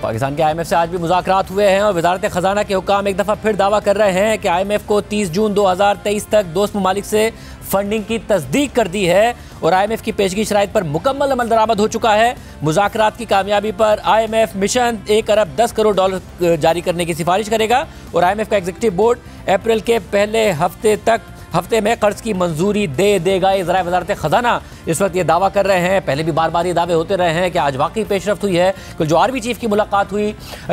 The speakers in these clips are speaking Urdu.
پاکستان کے IMF سے آج بھی مذاکرات ہوئے ہیں اور وزارت خزانہ کے حکام ایک دفعہ پھر دعویٰ کر رہے ہیں کہ IMF کو 30 جون 2023 تک دوست ممالک سے فنڈنگ کی تصدیق کر دی ہے اور IMF کی پیشگی شرائط پر مکمل عمل درآمد ہو چکا ہے۔ مذاکرات کی کامیابی پر IMF مشن 1 ارب 10 کروڑ ڈالر جاری کرنے کی سفارش کرے گا اور IMF کا ایگزیکٹو بورڈ اپریل کے پہلے ہفتے میں قرض کی منظوری دے گا۔ یہ ذرائع وزارت خزانہ اس وقت یہ دعویٰ کر رہے ہیں، پہلے بھی بار بار یہ دعوے ہوتے رہے ہیں کہ آج واقعی پیش رفت ہوئی ہے۔ کل جو آرمی چیف کی ملاقات ہوئی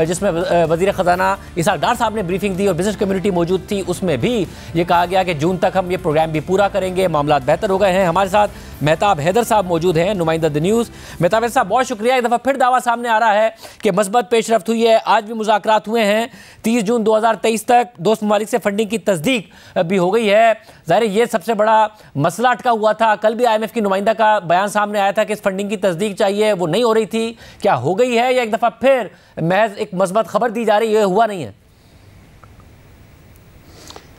جس میں وزیر خزانہ اسحاق ڈار صاحب نے بریفنگ دی اور بزنس کمیونٹی موجود تھی، اس میں بھی یہ کہا گیا کہ جون تک ہم یہ پروگرام بھی پورا کریں گے، معاملات بہتر ہو گئے ہیں۔ ہمارے ساتھ مہتاب حیدر صاحب موجود ہیں، نمائندہ دی نیوز۔ مہتاب حیدر صاحب بہت شکریہ، ایک دفعہ پھر دعویٰ سامنے آ رہا ہے کہ مثبت پیش رفت ہوئی ہے، آج بھی مذاکرات ہوئے ہیں، 30 جون 2023 تک دوست ممالک سے فنڈنگ کی تصدیق بھی ہو گئی ہے۔ ظاہر یہ سب سے بڑا مسئلہ اٹکا ہوا تھا، کل بھی IMF کی نمائندہ کا بیان سامنے آیا تھا کہ اس فنڈنگ کی تصدیق چاہیے، وہ نہیں ہو رہی تھی، کیا ہو گئی ہے یا ایک دفعہ پھر محض ایک مثبت خبر دی جا رہی ہے، ہوا نہیں ہے؟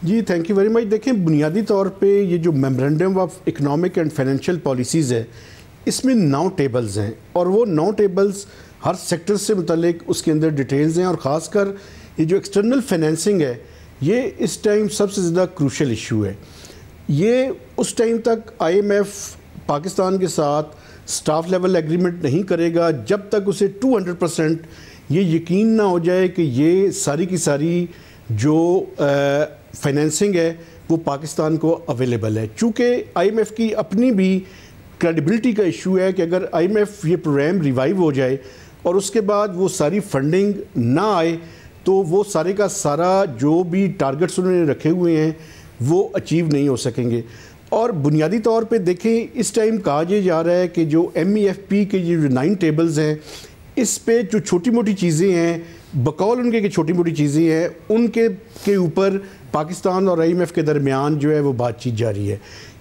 جی تھینک یو ویری مچ۔ دیکھیں بنیادی طور پہ یہ جو memorandum of economic and financial policies ہے، اس میں 9 ٹیبلز ہیں اور وہ 9 ٹیبلز ہر سیکٹر سے متعلق اس کے اندر ڈیٹیلز ہیں، اور خاص کر یہ جو ایکسٹرنل فائنینسنگ ہے یہ اس ٹائم سب سے زیادہ کروشل ایشو ہے۔ یہ اس ٹائم تک IMF پاکستان کے ساتھ سٹاف لیول ایگریمنٹ نہیں کرے گا جب تک اسے 200% یہ یقین نہ ہو جائے کہ یہ ساری کی ساری جو فائنینسنگ ہے وہ پاکستان کو اویلیبل ہے۔ چونکہ IMF کی اپنی بھی کریڈیبلٹی کا ایشو ہے کہ اگر IMF یہ پروگرام ریوائیو ہو جائے اور اس کے بعد وہ ساری فنڈنگ نہ آئے تو وہ سارے کا سارا جو بھی ٹارگٹس انہوں نے رکھے ہوئے ہیں وہ اچیو نہیں ہو سکیں گے۔ اور بنیادی طور پہ دیکھیں اس ٹائم کہا یہ جا رہا ہے کہ جو MEFP کے یہ جو 9 ٹیبلز ہیں اس پہ جو چھوٹی موٹی چیزیں ہیں، بقول ان کے چھوٹی موٹی چیزیں ہیں، ان کے اوپر پاکستان اور IMF کے درمیان جو ہے وہ بات چیت جاری ہے۔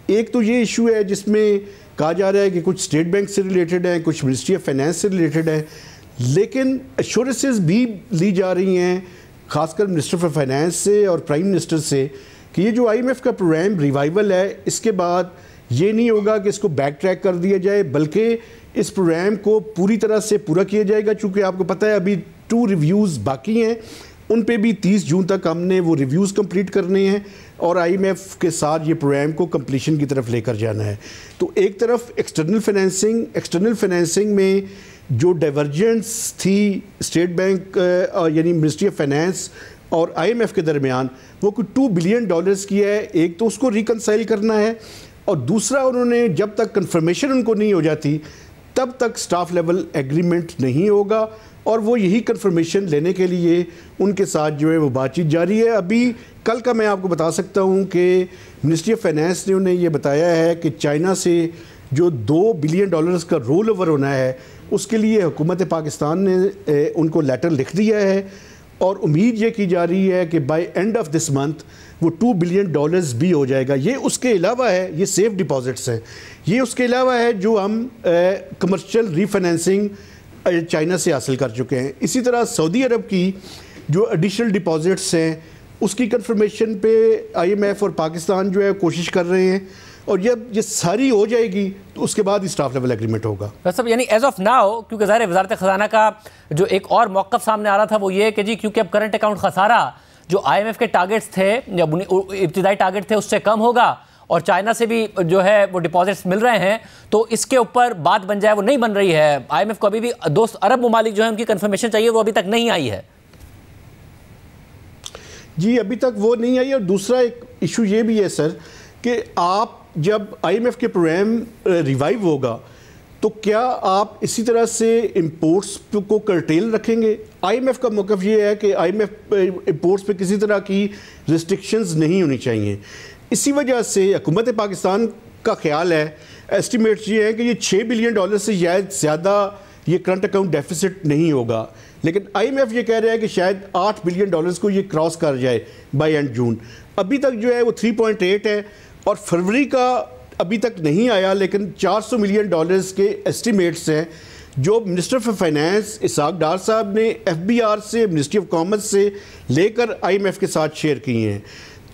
ایک تو یہ ایشو ہے جس میں کہا جا رہا ہے کہ کچھ اسٹیٹ بینک سے ریلیٹڈ ہیں، کچھ منسٹری آف فائنینس سے ریلیٹڈ ہیں، لیکن ایشورنسز بھی لی جا رہی ہیں خاص کر منسٹر آف فائنینس سے اور پرائم منسٹر سے کہ یہ جو IMF کا پروگرام ریوائیول ہے اس کے بعد یہ نہیں ہوگا کہ اس کو بیک ٹریک کر دیا جائے، بلکہ اس پروگرام کو پوری طرح سے پورا کیا جائے گا۔ چونکہ آپ کو پتہ ہے ابھی 2 ریویوز باقی ہیں، ان پہ بھی 30 جون تک ہم نے وہ ریویوز کمپلیٹ کرنے ہیں اور IMF کے ساتھ یہ پروگرام کو کمپلیشن کی طرف لے کر جانا ہے۔ تو ایک طرف ایکسٹرنل فائنینسنگ میں جو ڈائیورجنس تھی اسٹیٹ بینک یعنی منسٹری آف فائنینس اور IMF کے درمیان وہ کوئی $2 بلین کی ہے، ایک تو اس کو ریکنسائل کرنا ہے اور دوسرا انہوں نے جب تک کنفرمیشن ان کو نہیں ہو جاتی تب تک سٹاف لیول ایگریمنٹ نہیں ہوگا، اور وہ یہی کنفرمیشن لینے کے لیے ان کے ساتھ جو ہے وہ بات چیت جاری ہے۔ ابھی کل کا میں آپ کو بتا سکتا ہوں کہ منسٹری آف فائنینس نے انہیں یہ بتایا ہے کہ چائنا سے جو $2 بلین کا رول اوور ہونا ہے اس کے لیے حکومت پاکستان نے ان کو لیٹر لکھ دیا ہے، اور امید یہ کی جا رہی ہے کہ by and of this month وہ $2 بلین بھی ہو جائے گا۔ یہ اس کے علاوہ ہے، یہ سیف ڈپازٹس ہیں، یہ اس کے علاوہ ہے جو ہم کمرشل ری فائنینسنگ چائنا سے حاصل کر چکے ہیں۔ اسی طرح سعودی عرب کی جو ایڈیشنل ڈپازٹس ہیں اس کی کنفرمیشن پہ IMF اور پاکستان جو ہے کوشش کر رہے ہیں، اور جب یہ ساری ہو جائے گی تو اس کے بعد اسٹاف لیول ایگریمنٹ ہوگا۔ صاحب یعنی ایز آف ناؤ، کیونکہ ظاہر وزارت خزانہ کا جو ایک اور موقف سامنے آ رہا تھا وہ یہ کہ جی کیونکہ اب کرنٹ اکاؤنٹ خسارہ جو IMF کے ٹارگٹس تھے یا ابتدائی ٹارگٹ تھے اس سے کم ہوگا اور چائنا سے بھی جو ہے وہ ڈپازٹس مل رہے ہیں، تو اس کے اوپر بات بن جائے وہ نہیں بن رہی ہے۔ IMF کو ابھی بھی دوست عرب ممالک جو ہیں ان کی کنفرمیشن چاہیے، وہ ابھی تک نہیں آئی ہے۔ جی ابھی تک وہ نہیں آئی، اور دوسرا ایک ایشو یہ بھی ہے سر کہ آپ جب IMF کے پروگرام ریوائیو ہوگا تو کیا آپ اسی طرح سے امپورٹس کو کرٹیل رکھیں گے؟ IMF کا موقف یہ ہے کہ IMF امپورٹس پہ کسی طرح کی ریسٹرکشنز نہیں ہونی چاہیے۔ اسی وجہ سے حکومت پاکستان کا خیال ہے، ایسٹیمیٹس یہ ہے کہ یہ $6 بلین سے شاید زیادہ یہ کرنٹ اکاؤنٹ ڈیفیسٹ نہیں ہوگا، لیکن IMF یہ کہہ رہا ہے کہ شاید $8 بلین کو یہ کراس کر جائے بائی اینڈ جون۔ ابھی تک جو ہے وہ 3.8 ہے، اور فروری کا ابھی تک نہیں آیا، لیکن $400 ملین کے ایسٹیمیٹس ہیں جو minister of finance Ishaq Dar صاحب نے FBR سے، منسٹری آف کامرس سے لے کر IMF کے ساتھ شیئر کیے ہیں۔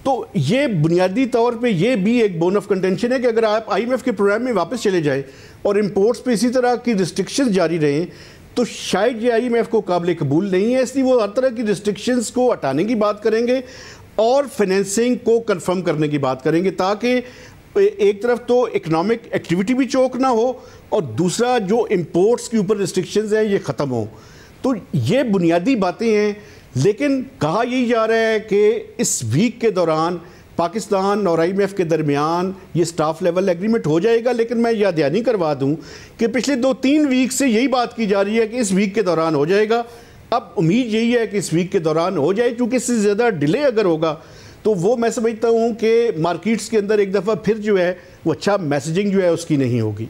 تو یہ بنیادی طور پہ یہ بھی ایک بون آف کنٹینشن ہے کہ اگر آپ IMF کے پروگرام میں واپس چلے جائیں اور امپورٹس پہ اسی طرح کی ریسٹرکشن جاری رہیں تو شاید یہ IMF کو قابل قبول نہیں ہے، اس لیے وہ ہر طرح کی ریسٹرکشنز کو ہٹانے کی بات کریں گے اور فائنینسنگ کو کنفرم کرنے کی بات کریں گے، تاکہ ایک طرف تو اکنامک ایکٹیویٹی بھی چوک نہ ہو اور دوسرا جو امپورٹس کے اوپر ریسٹرکشنز ہیں یہ ختم ہوں۔ تو یہ بنیادی باتیں ہیں، لیکن کہا یہی جا رہا ہے کہ اس ویک کے دوران پاکستان اور IMF کے درمیان یہ سٹاف لیول ایگریمنٹ ہو جائے گا، لیکن میں یاد دہانی کروا دوں کہ پچھلے 2-3 ویک سے یہی بات کی جا رہی ہے کہ اس ویک کے دوران ہو جائے گا۔ اب امید یہی ہے کہ اس ویک کے دوران ہو جائے، کیونکہ اس سے زیادہ ڈیلے اگر ہوگا تو وہ میں سمجھتا ہوں کہ مارکیٹس کے اندر ایک دفعہ پھر جو ہے وہ اچھا میسیجنگ جو ہے اس کی نہیں ہوگی۔